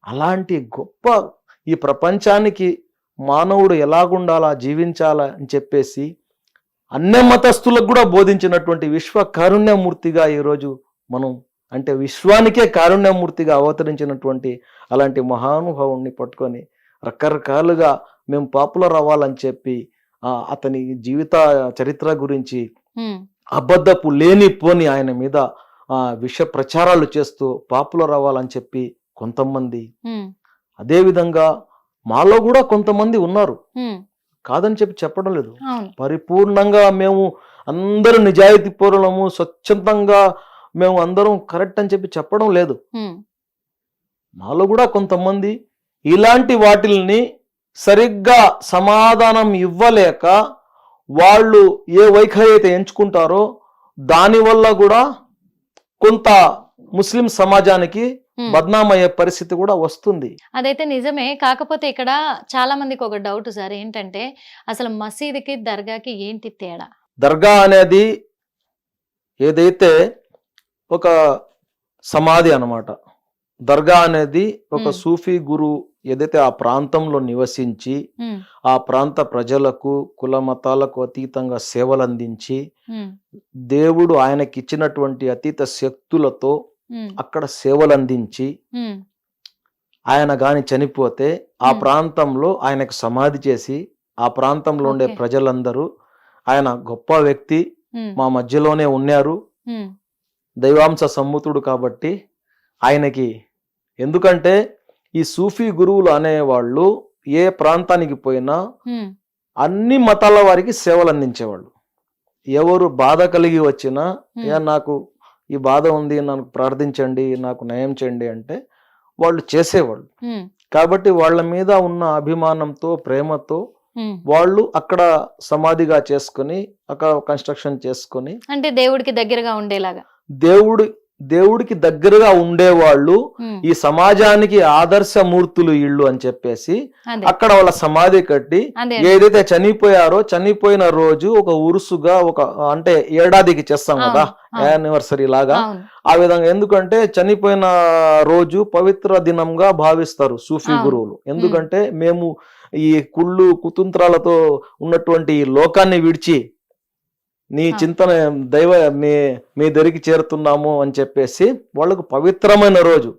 అలాంటి గొప్ప ఈ ప్రపంచానికి మానవుడు ఎలాగుండాలా, జీవించాలా అని చెప్పేసి అన్ని మతస్థులకు కూడా బోధించినటువంటి విశ్వ కారుణ్యమూర్తిగా ఈరోజు మనం అంటే విశ్వానికే కారుణ్యమూర్తిగా అవతరించినటువంటి అలాంటి మహానుభావుణ్ణి పట్టుకొని రకరకాలుగా మేము పాపులర్ అవ్వాలని చెప్పి అతని జీవిత చరిత్ర గురించి అబద్ధపు లేనిపోని ఆయన మీద విష ప్రచారాలు చేస్తూ పాపులర్ అవ్వాలని చెప్పి కొంతమంది, అదే విధంగా మాలో కూడా కొంతమంది ఉన్నారు, కాదని చెప్పి చెప్పడం లేదు. పరిపూర్ణంగా మేము అందరూ నిజాయితీ పరులము, స్వచ్ఛందంగా మేము అందరం కరెక్ట్ అని చెప్పి చెప్పడం లేదు. మాలో కూడా కొంతమంది ఇలాంటి వాటిల్ని సరిగ్గా సమాధానం ఇవ్వలేక వాళ్ళు ఏ వైఖరి అయితే ఎంచుకుంటారో దానివల్ల కూడా కొంత ముస్లిం సమాజానికి బద్నామయ్యే పరిస్థితి కూడా వస్తుంది. అదైతే నిజమే. కాకపోతే ఇక్కడ చాలా మందికి ఒక డౌట్ సార్, ఏంటంటే అసలు మసీదుకి దర్గాకి ఏంటి తేడా? దర్గా అనేది ఏదైతే ఒక సమాధి అన్నమాట. దర్గా అనేది ఒక సూఫీ గురు ఏదైతే ఆ ప్రాంతంలో నివసించి ఆ ప్రాంత ప్రజలకు కుల మతాలకు అతీతంగా సేవలు అందించి దేవుడు ఆయనకి ఇచ్చినటువంటి అతీత శక్తులతో అక్కడ సేవలు అందించి ఆయన గాని చనిపోతే ఆ ప్రాంతంలో ఆయనకు సమాధి చేసి ఆ ప్రాంతంలో ఉండే ప్రజలందరూ ఆయన గొప్ప వ్యక్తి మా మధ్యలోనే ఉన్నారు, దైవాంశ సమ్ముతుడు కాబట్టి ఆయనకి, ఎందుకంటే ఈ సూఫీ గురువులు అనేవాళ్ళు ఏ ప్రాంతానికి పోయినా అన్ని మతాల వారికి సేవలు అందించేవాళ్ళు. ఎవరు బాధ కలిగి వచ్చినా నాకు ఈ బాధ ఉంది, నాకు ప్రార్థించండి, నాకు నయం చేయండి అంటే వాళ్ళు చేసేవాళ్ళు. కాబట్టి వాళ్ళ మీద ఉన్న అభిమానంతో ప్రేమతో వాళ్ళు అక్కడ సమాధిగా చేసుకుని అక్కడ కన్స్ట్రక్షన్ చేసుకుని, అంటే దేవుడికి దగ్గరగా ఉండేలాగా, దేవుడికి దగ్గరగా ఉండేవాళ్ళు, ఈ సమాజానికి ఆదర్శమూర్తులు ఇళ్ళు అని చెప్పేసి అక్కడ వాళ్ళ సమాధి కట్టి ఏదైతే చనిపోయారో చనిపోయిన రోజు ఒక ఉరుసుగా ఒక అంటే ఏడాదికి చేస్తాం కదా యానివర్సరీ లాగా, ఆ విధంగా. ఎందుకంటే చనిపోయిన రోజు పవిత్ర దినంగా భావిస్తారు సూఫీ గురువులు. ఎందుకంటే మేము ఈ కుళ్ళు కుతంత్రాలతో ఉన్నటువంటి ఈ లోకాన్ని విడిచి నీ చింతన దైవ మీ దగ్గరికి చేరుతున్నాము అని చెప్పేసి వాళ్ళకు పవిత్రమైన రోజు.